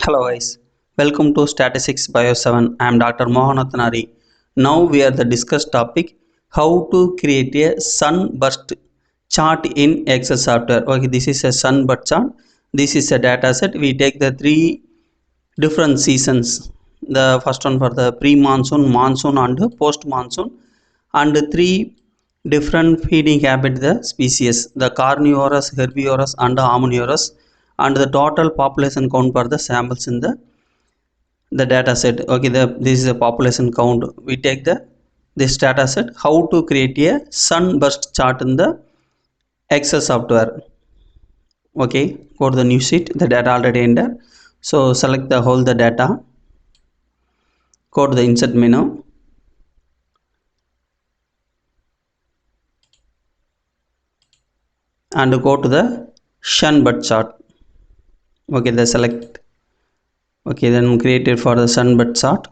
Hello guys, welcome to Statistics Bio 7. I am Dr. Mohanathanari. Now we are the discuss topic how to create a sunburst chart in Excel software. Okay, this is a sunburst chart. This is a data set. We take the three different seasons. The first one for the pre-monsoon, monsoon and post-monsoon, and three different feeding habit the species, the carnivorous, herbivorous and omnivorous, and the total population count for the samples in the data set. Okay, this is a population count. We take this data set, how to create a sunburst chart in the Excel software. Okay, go to the new sheet, the data already in there. So select the whole the data, go to the insert menu, and go to the sunburst chart. Okay, the select. Okay, then create it for the sunburst chart.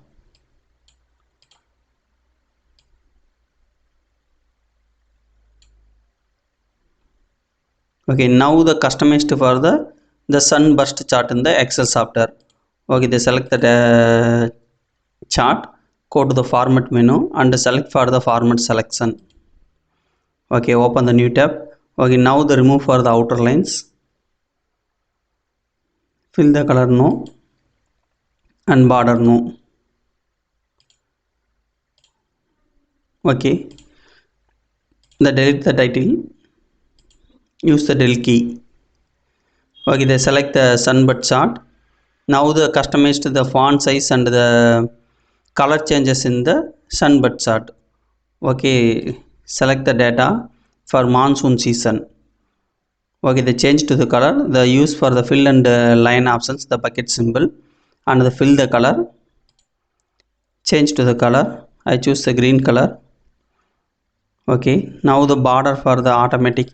Okay, now the customized for the sunburst chart in the Excel software. Okay, they select the chart, go to the format menu and select for the format selection. Okay, open the new tab. Okay, now the remove for the outer lines, fill the color no and border no. Okay, the delete the title, use the del key. Okay, they select the sunburst chart. Now the customized the font size and the color changes in the sunburst chart. Okay, select the data for monsoon season. Okay, they change to the color, the use for the fill and line options, the bucket symbol and the fill the color, change to the color. I choose the green color. Okay, now the border for the automatic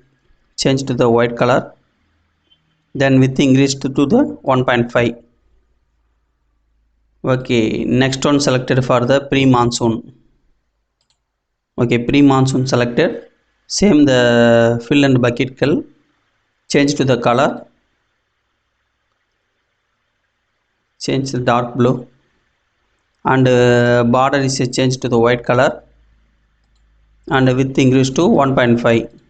change to the white color, then width increased to the 1.5. Okay, next one selected for the pre-monsoon. Okay, pre-monsoon selected, same the fill and bucket color, change to the color, change the dark blue and border is changed to the white color and width increased to 1.5.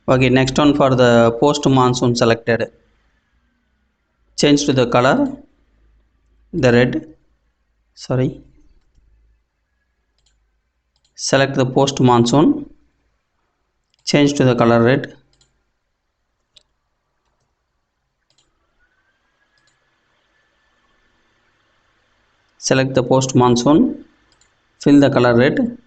Okay, next one for the post monsoon selected, change to the color, the red, sorry, select the post monsoon, change to the color red, select the post monsoon, fill the color red.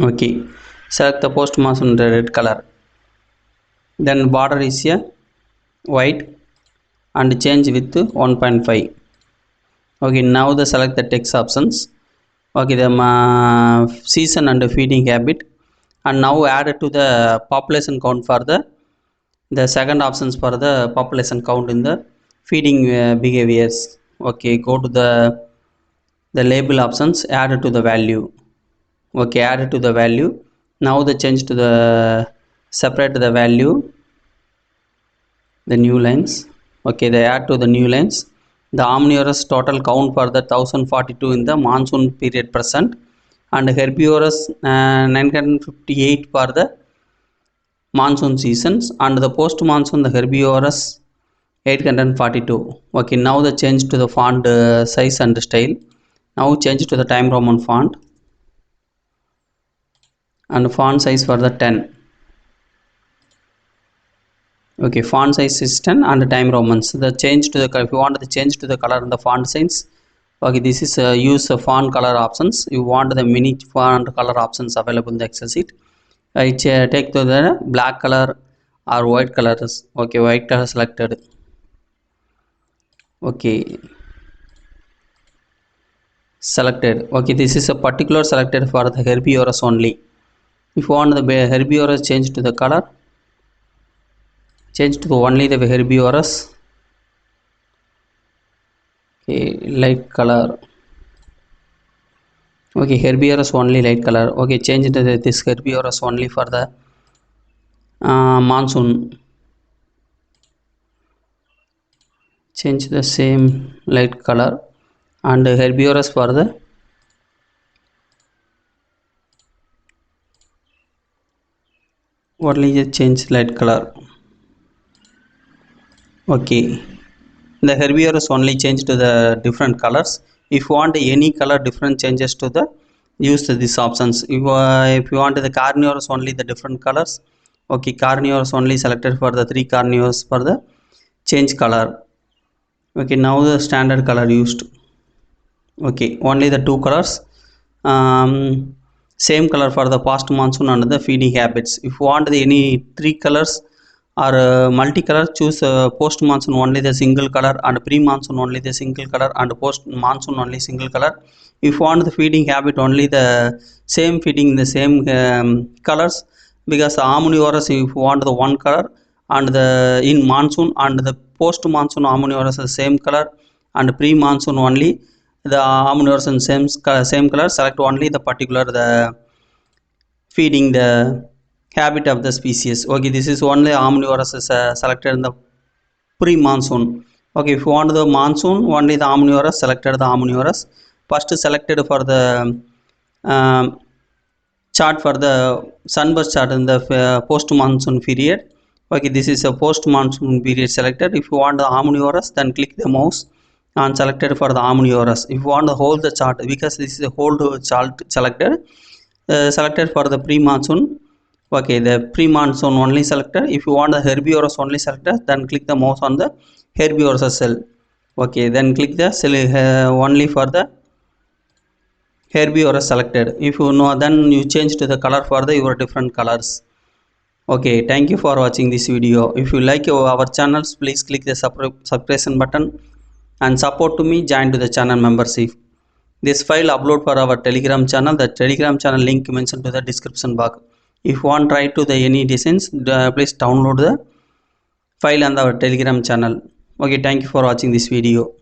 Okay, select the post monsoon red color, then border is a white and change with 1.5. Okay, now the select the text options. Okay, the season and feeding habit, and now add to the population count for the second options for the population count in the feeding behaviors. Okay, go to the label options, add to the value. Okay, add to the value. Now the change to the separate the value, the new lines. Okay, they add to the new lines, the omnivorous total count for the 1042 in the monsoon period present and herbivorous 958 for the monsoon seasons and the post monsoon the herbivorous 842. Okay, now the change to the font size and style. Now change to the time roman font and font size for the 10. Okay, font size is 10 and time romans. The change to the, if you want the change to the color and the font size, okay, this is use font color options. You want the mini font color options available in the Excel sheet. I take to the black color or white colors. Okay, white color selected. Okay, selected. Okay, this is a particular selected for the herbivorous only. If you want the herbivorous, change to the color, change to only the herbivorous. Okay, light color. Okay, herbivorous only light color. Okay, change to this herbivorous only for the monsoon. Change the same light color and herbivorous for the only change light color. Okay, the herbivorous only change to the different colors. If you want any color different changes to the, use these options. If you want the carnivorous only the different colors. Okay, carnivorous only selected for the 3 carnivores for the change color. Okay, now the standard color used. Okay, only the 2 colors. Same color for the past monsoon and the feeding habits. If you want any 3 colors or multicolor, choose post monsoon only the single color and pre monsoon only the single color and post monsoon only single color. If you want the feeding habit only the same feeding the same colors, because the omnivorous if you want the one color and the in monsoon and the post monsoon omnivorous the same color and pre monsoon only the omnivorous and same color, select only the particular the feeding the habit of the species. Okay, this is only omnivorous is selected in the pre monsoon. Okay, if you want the monsoon only the omnivorous, selected the omnivorous. First selected for the um, chart for the sunburst chart in the post monsoon period. Okay, this is a post monsoon period selected. If you want the omnivorous, then click the mouse and selected for the omnivorous. If you want to hold the chart, because this is a hold chart selected, selected for the pre monsoon. Okay, the pre monsoon only selected. If you want the herbivorous only selected, then click the mouse on the herbivorous cell. Okay, then click the cell only for the herbivorous selected. If you know, then you change to the color for the your different colors. Okay, thank you for watching this video. If you like our channels, please click the subscription button and support to me, join to the channel membership. This file upload for our telegram channel. The telegram channel link mentioned to the description box. If you want try to the any designs, please download the file on our telegram channel. Okay, thank you for watching this video.